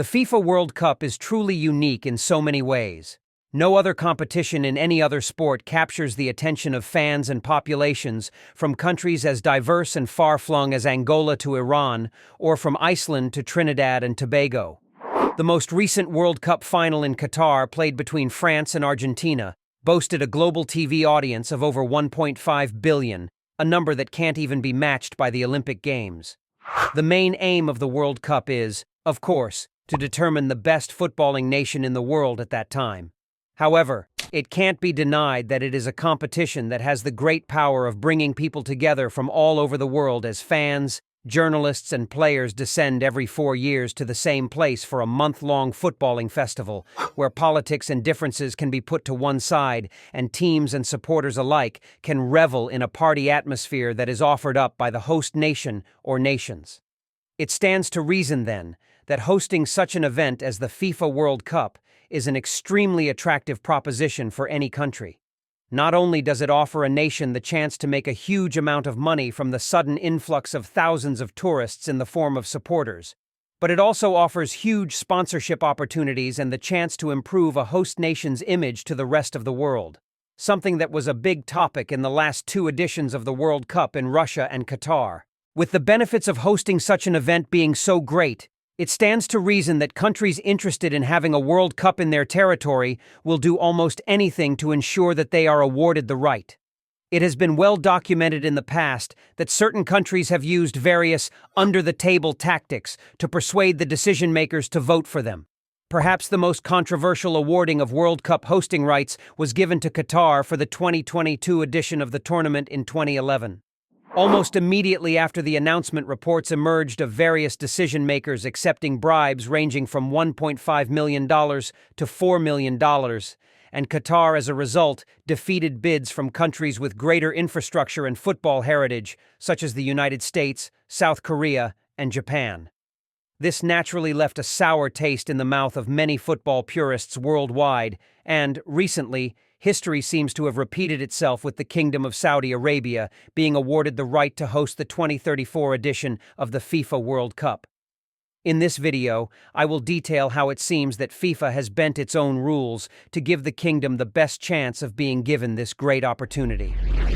The FIFA World Cup is truly unique in so many ways. No other competition in any other sport captures the attention of fans and populations from countries as diverse and far-flung as Angola to Iran, or from Iceland to Trinidad and Tobago. The most recent World Cup final in Qatar, played between France and Argentina, boasted a global TV audience of over 1.5 billion, a number that can't even be matched by the Olympic Games. The main aim of the World Cup is, of course, to determine the best footballing nation in the world at that time. However, it can't be denied that it is a competition that has the great power of bringing people together from all over the world as fans, journalists, and players descend every 4 years to the same place for a month-long footballing festival, where politics and differences can be put to one side and teams and supporters alike can revel in a party atmosphere that is offered up by the host nation or nations. It stands to reason, then, that hosting such an event as the FIFA World Cup is an extremely attractive proposition for any country. Not only does it offer a nation the chance to make a huge amount of money from the sudden influx of thousands of tourists in the form of supporters, but it also offers huge sponsorship opportunities and the chance to improve a host nation's image to the rest of the world, something that was a big topic in the last 2 editions of the World Cup in Russia and Qatar. With the benefits of hosting such an event being so great, it stands to reason that countries interested in having a World Cup in their territory will do almost anything to ensure that they are awarded the right. It has been well documented in the past that certain countries have used various under-the-table tactics to persuade the decision-makers to vote for them. Perhaps the most controversial awarding of World Cup hosting rights was given to Qatar for the 2022 edition of the tournament in 2011. Almost immediately after the announcement, reports emerged of various decision-makers accepting bribes ranging from $1.5 million to $4 million, and Qatar, as a result, defeated bids from countries with greater infrastructure and football heritage, such as the United States, South Korea, and Japan. This naturally left a sour taste in the mouth of many football purists worldwide, and, recently, history seems to have repeated itself with the Kingdom of Saudi Arabia being awarded the right to host the 2034 edition of the FIFA World Cup. In this video, I will detail how it seems that FIFA has bent its own rules to give the kingdom the best chance of being given this great opportunity.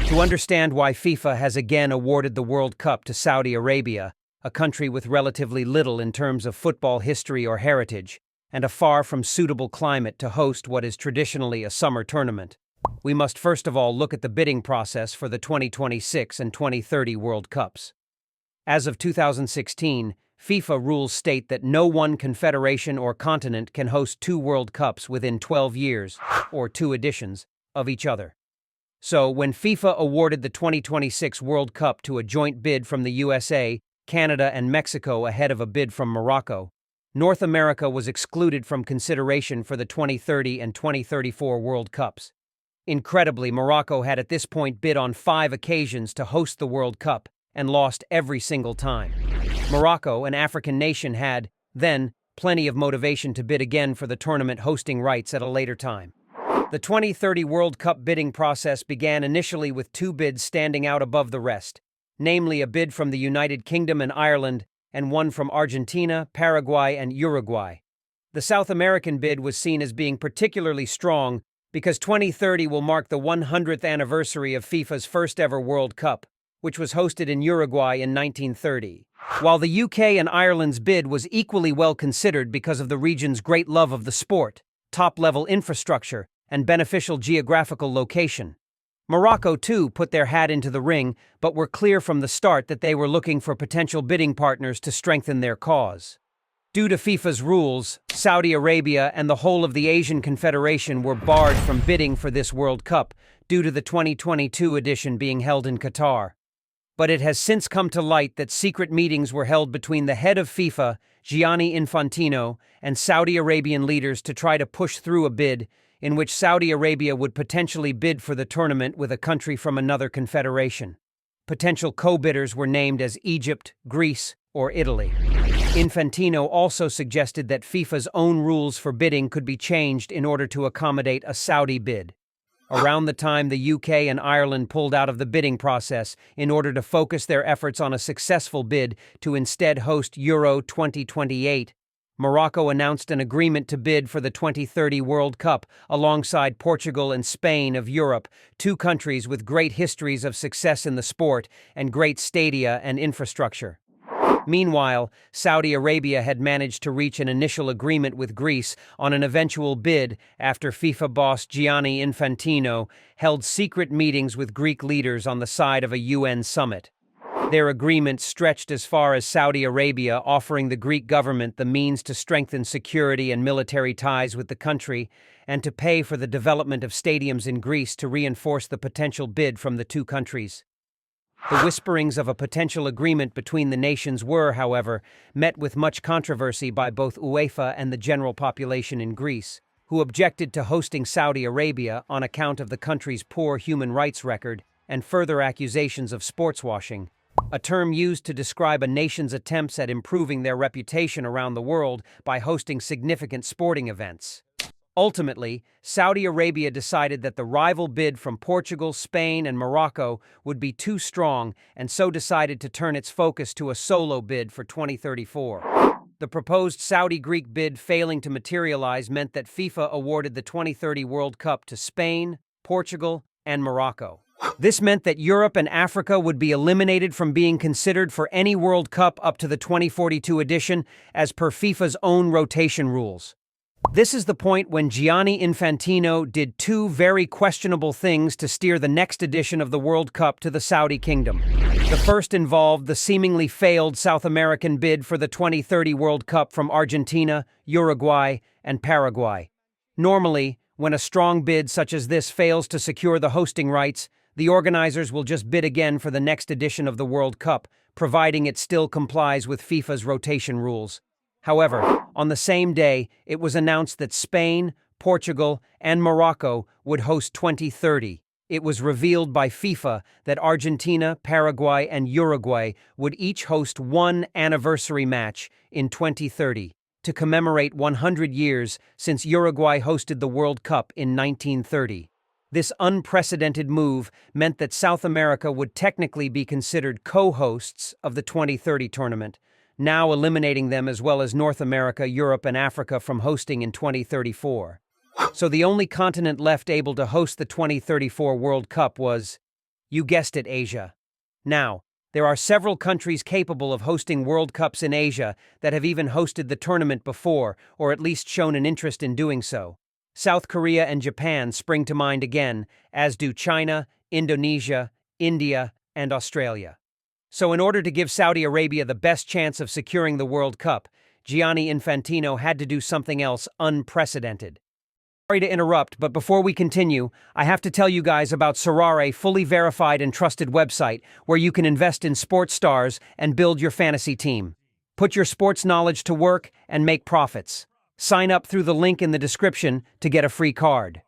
To understand why FIFA has again awarded the World Cup to Saudi Arabia, a country with relatively little in terms of football history or heritage, and a far from suitable climate to host what is traditionally a summer tournament, we must first of all look at the bidding process for the 2026 and 2030 World Cups. As of 2016, FIFA rules state that no one confederation or continent can host 2 World Cups within 12 years, or 2 editions, of each other. So, when FIFA awarded the 2026 World Cup to a joint bid from the USA, Canada, and Mexico ahead of a bid from Morocco, North America was excluded from consideration for the 2030 and 2034 World Cups. Incredibly, Morocco had at this point bid on 5 occasions to host the World Cup and lost every single time. Morocco, an African nation, had, then, plenty of motivation to bid again for the tournament hosting rights at a later time. The 2030 World Cup bidding process began initially with 2 bids standing out above the rest, namely a bid from the United Kingdom and Ireland and one from Argentina, Paraguay, and Uruguay. The South American bid was seen as being particularly strong because 2030 will mark the 100th anniversary of FIFA's first ever World Cup, which was hosted in Uruguay in 1930. While the UK and Ireland's bid was equally well considered because of the region's great love of the sport, top-level infrastructure, and beneficial geographical location. Morocco, too, put their hat into the ring, but were clear from the start that they were looking for potential bidding partners to strengthen their cause. Due to FIFA's rules, Saudi Arabia and the whole of the Asian Confederation were barred from bidding for this World Cup due to the 2022 edition being held in Qatar. But it has since come to light that secret meetings were held between the head of FIFA, Gianni Infantino, and Saudi Arabian leaders to try to push through a bid in which Saudi Arabia would potentially bid for the tournament with a country from another confederation. Potential co-bidders were named as Egypt, Greece, or Italy. Infantino also suggested that FIFA's own rules for bidding could be changed in order to accommodate a Saudi bid. Around the time the UK and Ireland pulled out of the bidding process in order to focus their efforts on a successful bid to instead host Euro 2028, Morocco announced an agreement to bid for the 2030 World Cup alongside Portugal and Spain of Europe, two countries with great histories of success in the sport and great stadia and infrastructure. Meanwhile, Saudi Arabia had managed to reach an initial agreement with Greece on an eventual bid after FIFA boss Gianni Infantino held secret meetings with Greek leaders on the side of a UN summit. Their agreement stretched as far as Saudi Arabia offering the Greek government the means to strengthen security and military ties with the country and to pay for the development of stadiums in Greece to reinforce the potential bid from the two countries. The whisperings of a potential agreement between the nations were, however, met with much controversy by both UEFA and the general population in Greece, who objected to hosting Saudi Arabia on account of the country's poor human rights record and further accusations of sportswashing, a term used to describe a nation's attempts at improving their reputation around the world by hosting significant sporting events. Ultimately, Saudi Arabia decided that the rival bid from Portugal, Spain, and Morocco would be too strong and so decided to turn its focus to a solo bid for 2034. The proposed Saudi-Greek bid failing to materialize meant that FIFA awarded the 2030 World Cup to Spain, Portugal, and Morocco. This meant that Europe and Africa would be eliminated from being considered for any World Cup up to the 2042 edition as per FIFA's own rotation rules. This is the point when Gianni Infantino did two very questionable things to steer the next edition of the World Cup to the Saudi Kingdom. The first involved the seemingly failed South American bid for the 2030 World Cup from Argentina, Uruguay, and Paraguay. Normally, when a strong bid such as this fails to secure the hosting rights, the organizers will just bid again for the next edition of the World Cup, providing it still complies with FIFA's rotation rules. However, on the same day, it was announced that Spain, Portugal, and Morocco would host 2030. It was revealed by FIFA that Argentina, Paraguay, and Uruguay would each host one anniversary match in 2030 to commemorate 100 years since Uruguay hosted the World Cup in 1930. This unprecedented move meant that South America would technically be considered co-hosts of the 2030 tournament, now eliminating them as well as North America, Europe, and Africa from hosting in 2034. So the only continent left able to host the 2034 World Cup was, you guessed it, Asia. Now, there are several countries capable of hosting World Cups in Asia that have even hosted the tournament before, or at least shown an interest in doing so. South Korea and Japan spring to mind again, as do China, Indonesia, India, and Australia. So in order to give Saudi Arabia the best chance of securing the World Cup, Gianni Infantino had to do something else unprecedented. Sorry to interrupt, but before we continue, I have to tell you guys about Sorare, fully verified and trusted website where you can invest in sports stars and build your fantasy team. Put your sports knowledge to work and make profits. Sign up through the link in the description to get a free card.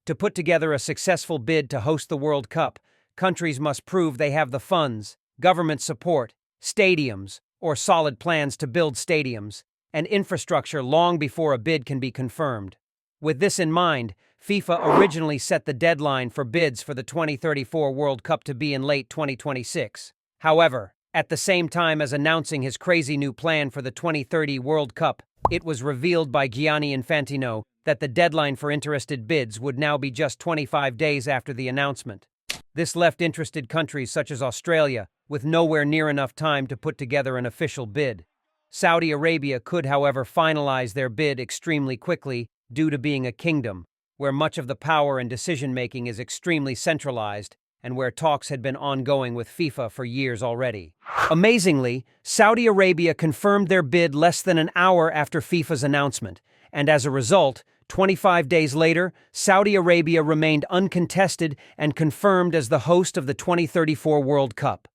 To put together a successful bid to host the World Cup, countries must prove they have the funds, government support, stadiums, or solid plans to build stadiums, and infrastructure long before a bid can be confirmed. With this in mind, FIFA originally set the deadline for bids for the 2034 World Cup to be in late 2026. However, at the same time as announcing his crazy new plan for the 2030 World Cup, it was revealed by Gianni Infantino that the deadline for interested bids would now be just 25 days after the announcement. This left interested countries such as Australia with nowhere near enough time to put together an official bid. Saudi Arabia could, however, finalize their bid extremely quickly due to being a kingdom, where much of the power and decision-making is extremely centralized and where talks had been ongoing with FIFA for years already. Amazingly, Saudi Arabia confirmed their bid less than an hour after FIFA's announcement, and as a result, 25 days later, Saudi Arabia remained uncontested and confirmed as the host of the 2034 World Cup.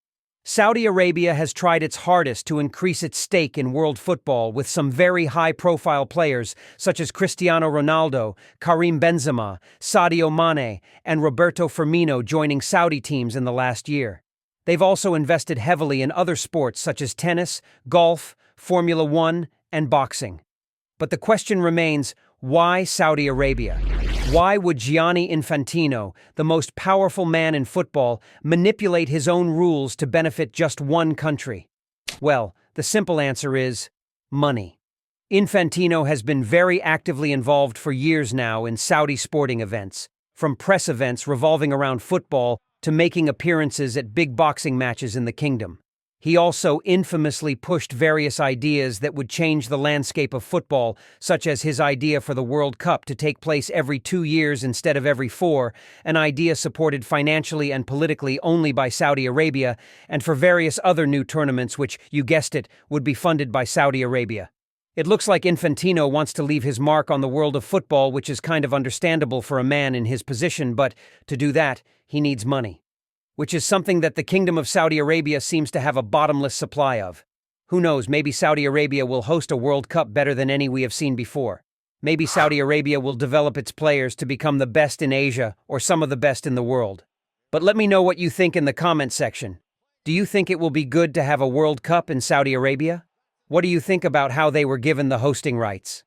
Saudi Arabia has tried its hardest to increase its stake in world football with some very high-profile players such as Cristiano Ronaldo, Karim Benzema, Sadio Mane, and Roberto Firmino joining Saudi teams in the last year. They've also invested heavily in other sports such as tennis, golf, Formula One, and boxing. But the question remains, why Saudi Arabia? Why would Gianni Infantino, the most powerful man in football, manipulate his own rules to benefit just one country? Well, the simple answer is money. Infantino has been very actively involved for years now in Saudi sporting events, from press events revolving around football to making appearances at big boxing matches in the kingdom. He also infamously pushed various ideas that would change the landscape of football, such as his idea for the World Cup to take place every 2 years instead of every 4, an idea supported financially and politically only by Saudi Arabia, and for various other new tournaments which, you guessed it, would be funded by Saudi Arabia. It looks like Infantino wants to leave his mark on the world of football, which is kind of understandable for a man in his position, but to do that, he needs money, which is something that the Kingdom of Saudi Arabia seems to have a bottomless supply of. Who knows, maybe Saudi Arabia will host a World Cup better than any we have seen before. Maybe Saudi Arabia will develop its players to become the best in Asia or some of the best in the world. But let me know what you think in the comment section. Do you think it will be good to have a World Cup in Saudi Arabia? What do you think about how they were given the hosting rights?